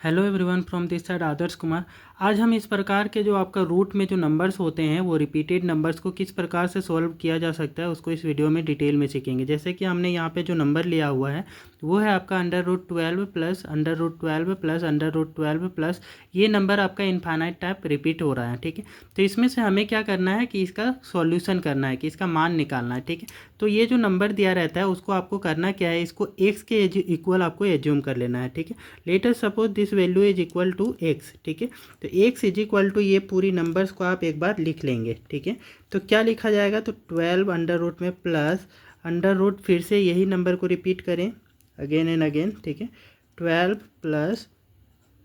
Hello everyone from this side Adarsh Kumar. आज हम इस प्रकार के जो आपका रूट में जो नंबर्स होते हैं वो रिपीटेड नंबर्स को किस प्रकार से सॉल्व किया जा सकता है उसको इस वीडियो में डिटेल में सीखेंगे। जैसे कि हमने यहाँ पे जो नंबर लिया हुआ है वो है आपका √12 प्लस √12 प्लस √12 प्लस ये नंबर आपका इनफाइनाइट टाइप रिपीट हो रहा है। ठीक है, तो इसमें से हमें क्या करना है कि इसका सॉल्यूशन करना है कि इसका मान निकालना है। ठीक है, तो ये जो नंबर दिया रहता है उसको आपको करना क्या है, इसको एक्स के इक्वल आपको एज्यूम कर लेना है। ठीक है, let us suppose this value is equal to x. ठीक है, तो एक्स इज इक्वल टू ये पूरी नंबर्स को आप एक बार लिख लेंगे। ठीक है, तो क्या लिखा जाएगा, तो 12 अंडर रूट में प्लस अंडर रूट फिर से यही नंबर को रिपीट करें अगेन एंड अगेन। ठीक है, 12 प्लस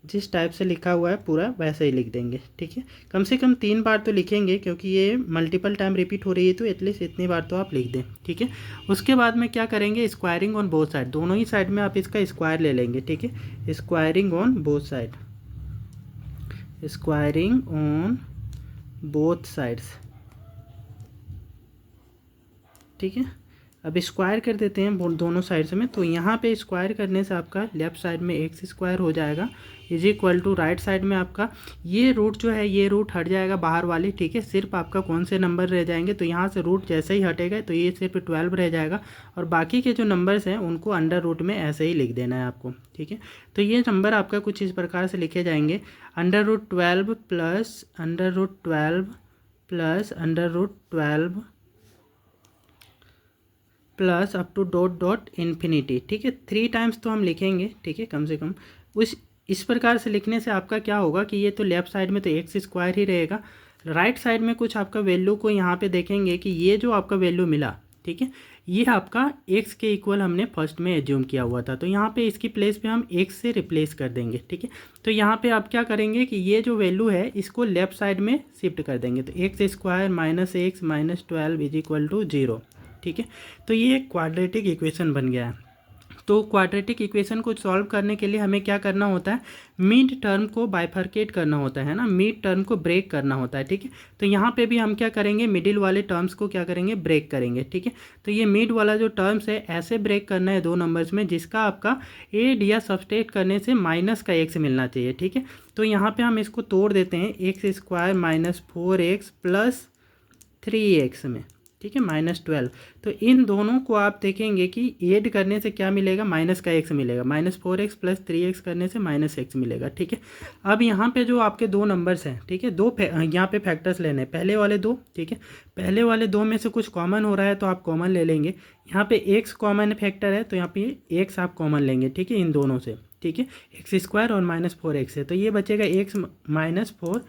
जिस टाइप से लिखा हुआ है पूरा वैसे ही लिख देंगे। ठीक है, कम से कम 3 बार तो लिखेंगे क्योंकि ये मल्टीपल टाइम रिपीट हो रही है, तो एटलीस्ट इतनी बार तो आप लिख दें। ठीक है, उसके बाद में क्या करेंगे, स्क्वायरिंग ऑन बोथ साइड, दोनों ही साइड में आप इसका स्क्वायर ले लेंगे। ठीक है, squaring on both side, squaring on both sides. ठीक है, अब स्क्वायर कर देते हैं दोनों साइड्स में, तो यहाँ पे स्क्वायर करने से आपका लेफ्ट साइड में एक्स स्क्वायर हो जाएगा is equal to right side में आपका ये रूट जो है ये रूट हट जाएगा बाहर वाली। ठीक है, सिर्फ आपका कौन से नंबर रह जाएंगे, तो यहाँ से रूट जैसे ही हटेगा तो ये सिर्फ 12 रह जाएगा और बाकी के जो नंबर्स हैं उनको अंडर रूट में ऐसे ही लिख देना है आपको। ठीक है, तो ये नंबर आपका कुछ इस प्रकार से लिखे जाएंगे, √12 plus √12 plus √12 plus up to dot dot infinity. ठीक है, 3 टाइम्स तो हम लिखेंगे। ठीक है, कम से कम इस प्रकार से लिखने से आपका क्या होगा कि ये तो लेफ्ट साइड में तो एक्स स्क्वायर ही रहेगा, राइट साइड में कुछ आपका वैल्यू को यहाँ पे देखेंगे कि ये जो आपका वैल्यू मिला, ठीक है, ये आपका एक्स के इक्वल हमने फर्स्ट में एज्यूम किया हुआ था, तो यहाँ पे इसकी प्लेस पे हम एक्स से रिप्लेस कर देंगे। ठीक है, तो यहाँ पे आप क्या करेंगे कि ये जो वैल्यू है इसको लेफ्ट साइड में शिफ्ट कर देंगे, तो x square minus x minus 12 is equal to 0। ठीक है, तो ये एक क्वाड्रेटिक इक्वेशन बन गया है। तो क्वाड्रेटिक इक्वेशन को सॉल्व करने के लिए हमें क्या करना होता है, मिड टर्म को बाइफरकेट करना होता है ना, मिड टर्म को ब्रेक करना होता है। ठीक है, तो यहाँ पे भी हम क्या करेंगे, मिडिल वाले टर्म्स को क्या करेंगे, ब्रेक करेंगे। ठीक है, तो ये मिड वाला जो टर्म्स है ऐसे ब्रेक करना है दो नंबर्स में जिसका आपका एड या सब्सट्रैक्ट करने से माइनस का एक्स मिलना चाहिए। ठीक है, तो यहाँ पे हम इसको तोड़ देते हैं, x square minus 4x plus 3x में। ठीक है, -12, तो इन दोनों को आप देखेंगे कि ऐड करने से क्या मिलेगा, माइनस का एक्स मिलेगा, -4x प्लस 3x करने से -x मिलेगा। ठीक है, अब यहाँ पे जो आपके दो नंबर्स हैं, ठीक है, यहाँ पे फैक्टर्स लेने हैं, पहले वाले दो। ठीक है, पहले वाले दो में से कुछ कॉमन हो रहा है तो आप कॉमन ले लेंगे, यहाँ पे x कॉमन फैक्टर है तो यहाँ पे x आप कॉमन लेंगे। ठीक है, इन दोनों से। ठीक है, एक्स स्क्वायर और -4x है तो ये बचेगा x -4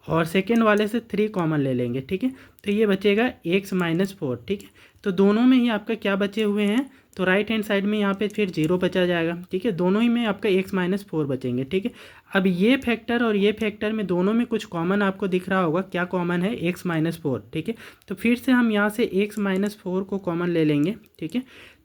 और सेकेंड वाले से 3 कॉमन ले लेंगे। ठीक है, तो ये बचेगा x -4। ठीक है, तो दोनों में ही आपका क्या बचे हुए हैं, तो राइट हैंड साइड में यहाँ पे फिर 0 बचा जाएगा। ठीक है, दोनों ही में आपका x -4 बचेंगे। ठीक है, अब ये फैक्टर और ये फैक्टर में दोनों में कुछ कॉमन आपको दिख रहा होगा, क्या कॉमन है, x -4। ठीक है, तो फिर से हम यहाँ से x -4 को कॉमन ले लेंगे। ठीक है,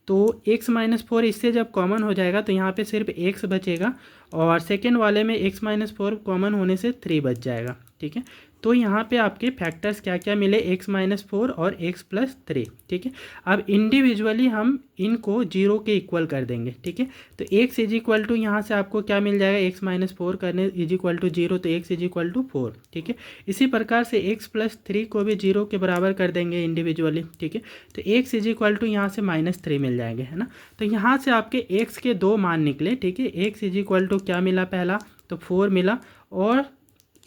तो x -4 इससे जब कॉमन हो जाएगा तो यहाँ पे सिर्फ x बचेगा और सेकेंड वाले में x -4 कॉमन होने से 3 बच जाएगा। ठीक है, तो यहाँ पे आपके फैक्टर्स क्या क्या मिले, x -4 और x + 3। ठीक है, अब इंडिविजुअली हम इनको 0 के इक्वल कर देंगे। ठीक है, तो x इज इक्वल टू यहाँ से आपको क्या मिल जाएगा, x -4 करने इज इक्वल टू 0, तो x इज इक्वल टू 4। ठीक है, इसी प्रकार से x + 3 को भी 0 के बराबर कर देंगे इंडिविजुअली। ठीक है, तो x इज इक्वल टू यहाँ से -3 मिल जाएंगे, है ना, तो यहाँ से आपके x के दो मान निकले। ठीक है, x इज इक्वल टू क्या मिला, पहला तो 4 मिला और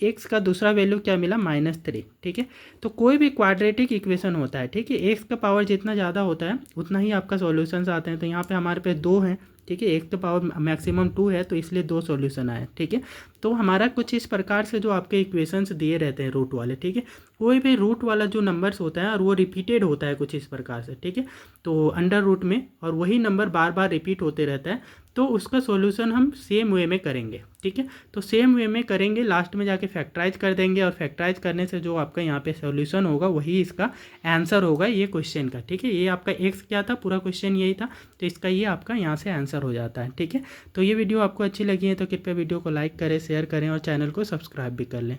x का दूसरा वैल्यू क्या मिला, -3। ठीक है, तो कोई भी क्वाड्रेटिक इक्वेशन होता है, ठीक है, x का पावर जितना ज़्यादा होता है उतना ही आपका सॉल्यूशंस आते हैं। तो यहाँ पे हमारे पास 2 हैं। ठीक है, x का पावर मैक्सिमम 2 है तो इसलिए 2 सॉल्यूशन आए। ठीक है, तो हमारा कुछ इस प्रकार से जो आपके इक्वेशंस दिए रहते हैं रूट वाले। ठीक है, कोई भी रूट वाला जो नंबर्स होता है और वो रिपीटेड होता है कुछ इस प्रकार से। ठीक है, तो अंडर रूट में और वही नंबर बार बार रिपीट होते रहता है तो उसका सॉल्यूशन हम सेम वे में करेंगे। ठीक है, तो सेम वे में करेंगे, लास्ट में जाके फैक्टराइज कर देंगे और फैक्टराइज करने से जो आपका यहाँ पे सॉल्यूशन होगा वही इसका आंसर होगा ये क्वेश्चन का। ठीक है, ये आपका एक्स क्या था, पूरा क्वेश्चन यही था, तो इसका ये आपका यहाँ से आंसर हो जाता है। ठीक है, तो ये वीडियो आपको अच्छी लगी है तो कृपया वीडियो को लाइक करें, शेयर करें और चैनल को सब्सक्राइब भी कर लें।